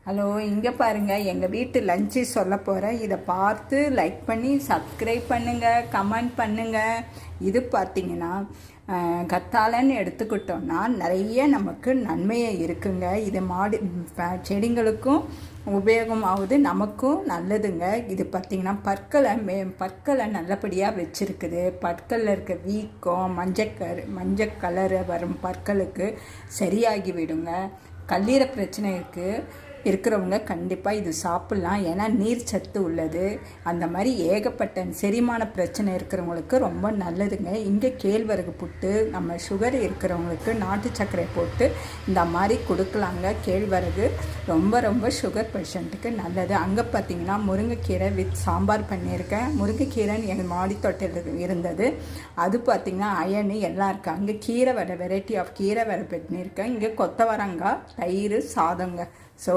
Hello, இங்கே பாருங்கள், எங்கள் வீட்டு லஞ்சு சொல்ல போகிறேன். இதை பார்த்து லைக் பண்ணி சப்ஸ்கிரைப் பண்ணுங்கள், கமெண்ட் பண்ணுங்கள். இது பார்த்திங்கன்னா கத்தாழைன்னு எடுத்துக்கிட்டோன்னா நிறைய நமக்கு நன்மையை இருக்குங்க. இது செடிங்களுக்கும் உபயோகமாகுது, நமக்கும் நல்லதுங்க. இது பார்த்திங்கன்னா பற்களை நல்லபடியாக வச்சுருக்குது. பற்களில் இருக்க வீக்கம், மஞ்சள் கலர் வரும் பற்களுக்கு சரியாகி விடுங்க. கல்லீரல் பிரச்சனை இருக்கிறவங்க கண்டிப்பாக இது சாப்பிட்லாம். ஏன்னா நீர் சத்து உள்ளது. அந்த மாதிரி ஏகப்பட்ட செரிமான பிரச்சனை இருக்கிறவங்களுக்கு ரொம்ப நல்லதுங்க. இங்கே கேழ்வரகு புட்டு, நம்ம சுகர் இருக்கிறவங்களுக்கு நாட்டு சர்க்கரை போட்டு இந்த மாதிரி கொடுக்கலாங்க. கேழ்வரகு ரொம்ப ரொம்ப சுகர் பேஷண்ட்டுக்கு நல்லது. அங்கே பார்த்திங்கன்னா முருங்கைக்கீரை வித் சாம்பார் பண்ணியிருக்கேன். முருங்கைக்கீரை எங்கள் மாடி தோட்டத்தில் இருந்தது. அது பார்த்திங்கன்னா அயனு எல்லாம் இருக்குது. அங்கே கீரை வெரைட்டி ஆஃப் கீரை பண்ணியிருக்கேன். இங்கே கொத்தவரங்காய், தயிர், சாதங்க. ஸோ